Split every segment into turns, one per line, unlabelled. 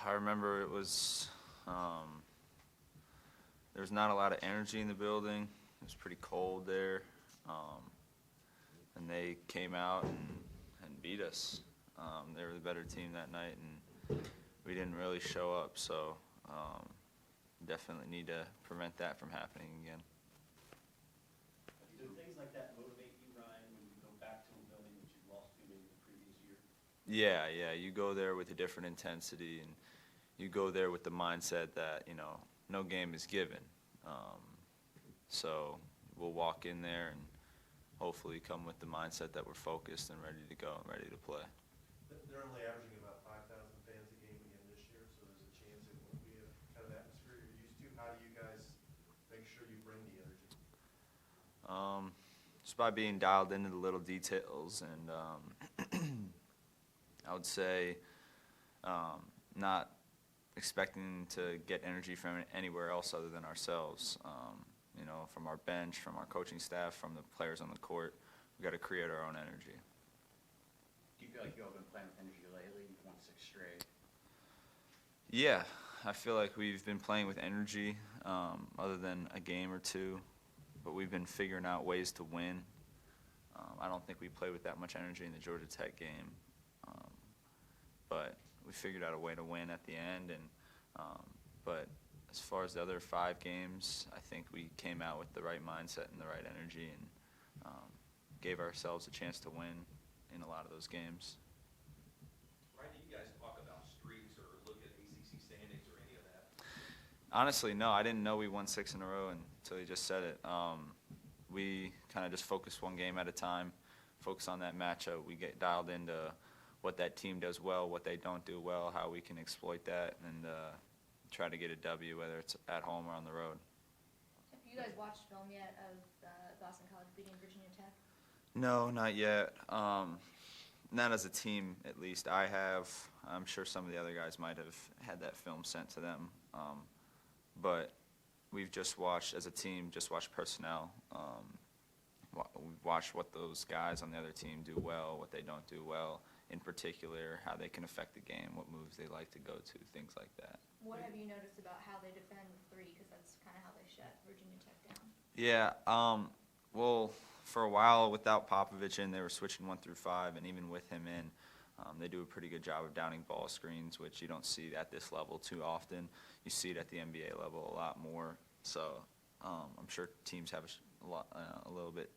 I remember there was not a lot of energy in the building. It was pretty cold there, and they came out and beat us. They were the better team that night, and we didn't really show up. So definitely need to prevent that from happening again.
Do things like that motivate you, Ryan, when you go back to a building that you lost to maybe the previous year?
Yeah. You go there with a different intensity, and you go there with the mindset that, no game is given. So we'll walk in there and hopefully come with the mindset that we're focused and ready to go and ready to play.
They're only averaging about 5,000 fans a game again this year, so there's a chance it won't be a kind of atmosphere you're used to. How do you guys make sure you bring the energy?
Just by being dialed into the little details, and I would say not expecting to get energy from anywhere else other than ourselves. From our bench, from our coaching staff, from the players on the court, we've got to create our own energy.
Do you feel like you've been playing with energy lately? You've won 6 straight.
Yeah, I feel like we've been playing with energy other than a game or two, but we've been figuring out ways to win. I don't think we played with that much energy in the Georgia Tech game, but we figured out a way to win at the end. But as far as the other 5 games, I think we came out with the right mindset and the right energy and gave ourselves a chance to win in a lot of those games.
Ryan, do you guys talk about streaks or look at ACC standings or any of that?
Honestly, no. I didn't know we won 6 in a row until you just said it. We kind of just focus one game at a time, focus on that matchup. We get dialed into what that team does well, what they don't do well, how we can exploit that, and try to get a W, whether it's at home or on the road.
Have you guys watched film yet of Boston College beating Virginia Tech?
No, not yet. Not as a team, at least. I have. I'm sure some of the other guys might have had that film sent to them. But we've just watched, as a team, personnel. We've watched what those guys on the other team do well, what they don't do well, in particular, how they can affect the game, what moves they like to go to, things like that.
What have you noticed about how they defend the 3? Because that's kind of how they shut Virginia Tech down.
Yeah, well, for a while without Popovich in, they were switching 1 through 5, and even with him in, they do a pretty good job of downing ball screens, which you don't see at this level too often. You see it at the NBA level a lot more. So I'm sure teams have a little bit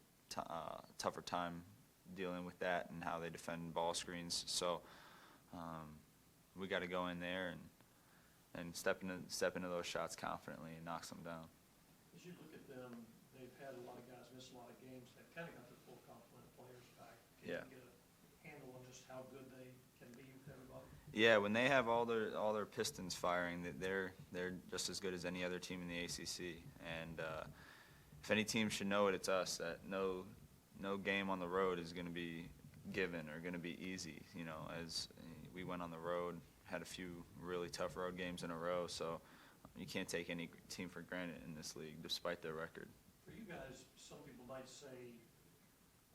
tougher time dealing with that and how they defend ball screens. So we got to go in there and step into those shots confidently and knock them down.
As you look at them, they've had a lot of guys miss a lot of games. They've kind of got their full complement of players back. Can you get a handle on just how good they can be with everybody?
Yeah, when they have all their pistons firing, they're just as good as any other team in the ACC. And if any team should know it, it's us. That no game on the road is going to be given or going to be easy. As we went on the road, had a few really tough road games in a row, so you can't take any team for granted in this league, despite their record.
For you guys, some people might say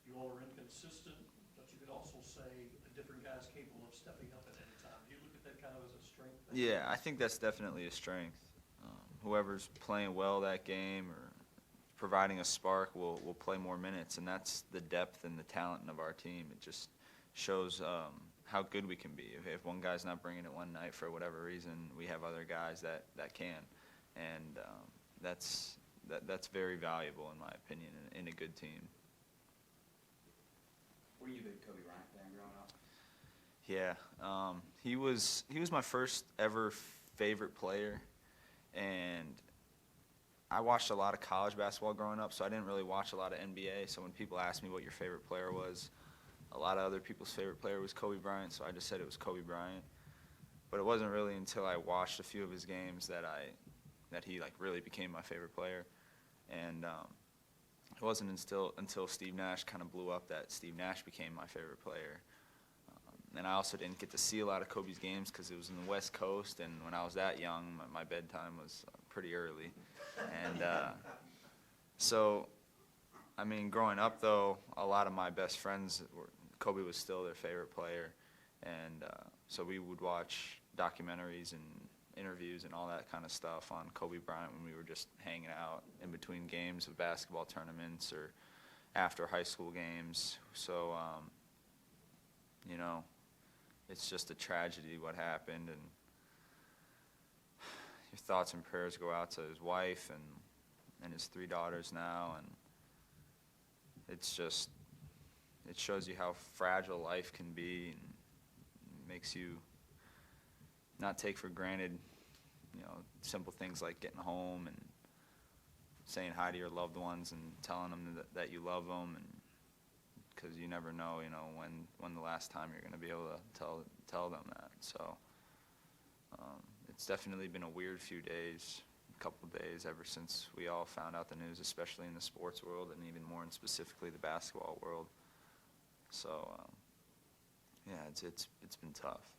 you all are inconsistent, but you could also say a different guy's capable of stepping up at any time. Do you look at that kind of as a strength?
Yeah, I think that's definitely a strength. Whoever's playing well that game or providing a spark will play more minutes, and that's the depth and the talent of our team. It just shows how good we can be. If one guy's not bringing it one night for whatever reason, we have other guys that can, and that's very valuable in my opinion in a good team.
Were you a big Kobe Bryant fan growing up?
Yeah, he was my first ever favorite player, and I watched a lot of college basketball growing up, so I didn't really watch a lot of NBA. So when people asked me what your favorite player was, a lot of other people's favorite player was Kobe Bryant, so I just said it was Kobe Bryant. But it wasn't really until I watched a few of his games that he really became my favorite player. And it wasn't until Steve Nash kind of blew up that Steve Nash became my favorite player. And I also didn't get to see a lot of Kobe's games because it was in the West Coast, and when I was that young, my bedtime was pretty early. And so, I mean, growing up, though, a lot of my best friends, Kobe was still their favorite player. And so we would watch documentaries and interviews and all that kind of stuff on Kobe Bryant when we were just hanging out in between games of basketball tournaments or after high school games. So, you know, it's just a tragedy what happened, and your thoughts and prayers go out to his wife and his 3 daughters now, and it's just, it shows you how fragile life can be, and makes you not take for granted, you know, simple things like getting home and saying hi to your loved ones and telling them that you love them, and because you never know, you know, when the last time you're going to be able to tell them that. So it's definitely been a weird few days, a couple of days ever since we all found out the news, especially in the sports world and even more in specifically the basketball world. So yeah, it's been tough.